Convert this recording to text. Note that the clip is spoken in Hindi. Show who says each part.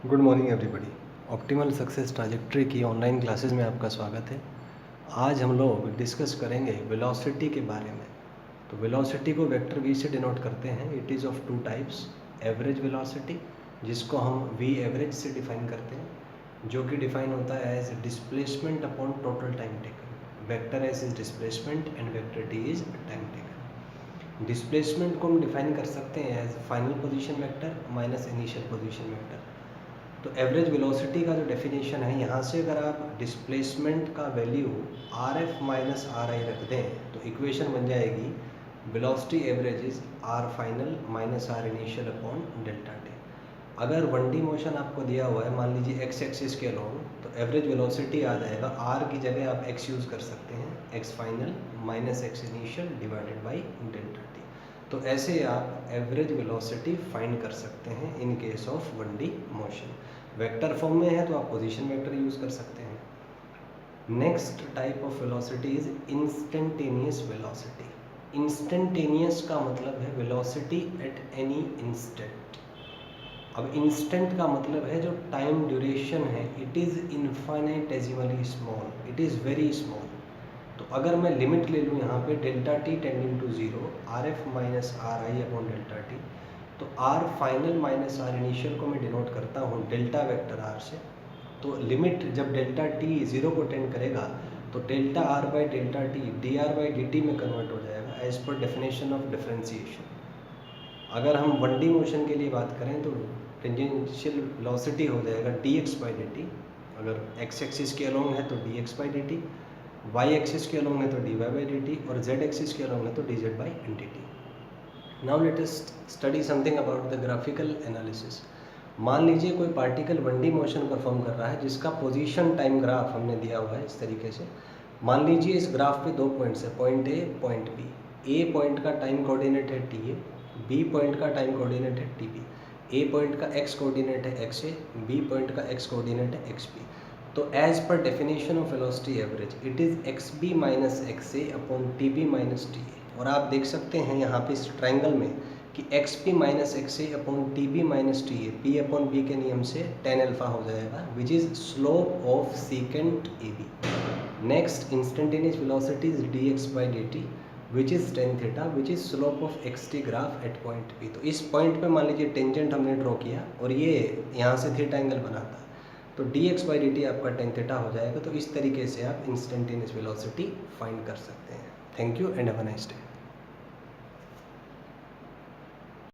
Speaker 1: Good morning everybody. Optimal success trajectory की ऑनलाइन क्लासेस में आपका स्वागत है। आज हम लोग डिस्कस करेंगे वेलोसिटी के बारे में। तो वेलोसिटी को वेक्टर वी से डिनोट करते हैं। It is of two types. Average velocity, जिसको हम वी एवरेज से डिफाइन करते हैं, जो कि डिफाइन होता है as displacement upon total time taken. Vector S is displacement and vector T is time taken. Displacement को हम डिफाइन कर सकते हैं as final position vector minus initial position vector. तो एवरेज वेलोसिटी का जो डेफिनेशन है, यहाँ से अगर आप डिस्प्लेसमेंट का value R F minus R I रख दें तो इक्वेशन बन जाएगी velocity average is R final minus R initial upon delta T. अगर 1D मोशन आपको दिया हुआ है, मान लीजिए एक्स एक्सिस के अलोंग, तो एवरेज वेलोसिटी आ जाएगा आर की जगह आप एक्स यूज़ कर सकते हैं, x final minus x initial divided by delta T. तो ऐसे आप एवरेज वेलोसिटी फाइंड कर सकते हैं in case of 1D motion. Vector form में है तो आप पोजीशन वेक्टर यूज़ कर सकते हैं। Next type of velocity is instantaneous velocity. Instantaneous का मतलब है वेलोसिटी एट एनी इंस्टेंट। अब इंस्टेंट का मतलब है जो टाइम ड्यूरेशन है, it is infinitesimally small, it is very small. तो अगर मैं लिमिट ले लूँ यहाँ पे delta T tending to zero, R F minus R I upon delta T, तो R final minus R initial को मैं डिनोट करता हूँ डेल्टा वेक्टर आर से। तो लिमिट जब डेल्टा टी जीरो को टेंड करेगा तो delta R by delta T D R by D T में कन्वर्ट हो जाएगा as per definition of differentiation. अगर हम 1D मोशन के लिए बात करें तो टेंजेंशियल वेलोसिटी हो जाएगा D X by D T. अगर एक्स एक्सिस के अलोंग है तो D X by D T, Y axis के अलोंग है तो D Y by D T, और जेड एक्सिस के अलोंग है तो D Z by D T. Now let us study something about the graphical analysis. मान लीजिए कोई पार्टिकल 1D मोशन परफॉर्म कर रहा है जिसका पोजीशन टाइम ग्राफ हमने दिया हुआ है इस तरीके से। मान लीजिए इस ग्राफ पे दो पॉइंट्स है, point A point B. A point का टाइम कोऑर्डिनेट है टी ए, बी पॉइंट का टाइम कोऑर्डिनेट है टी बी। ए पॉइंट का एक्स कोऑर्डिनेट है एक्स ए, बी पॉइंट का एक्स कोऑर्डिनेट है एक्स बी। तो as per definition of velocity average it is X B minus X A upon T B minus T A. और आप देख सकते हैं यहाँ पे इस ट्राइंगल में कि X P minus X A upon T B minus T A, P upon B के नियम से टेन अल्फा हो जाएगा, which is slope of secant A B. Next instantaneous velocity is D X by D T which is tan theta which is slope of X T graph at point P. तो इस पॉइंट पे मान लीजिए टेंजेंट हमने ड्रॉ किया और ये यहाँ से थीटा एंगल बनाता है, तो D X by D T आपका टेन थीटा हो जाएगा। तो इस तरीके से आप इंस्टेंटेनियस वेलोसिटी फाइंड कर सकते हैं। Thank you and have a nice day.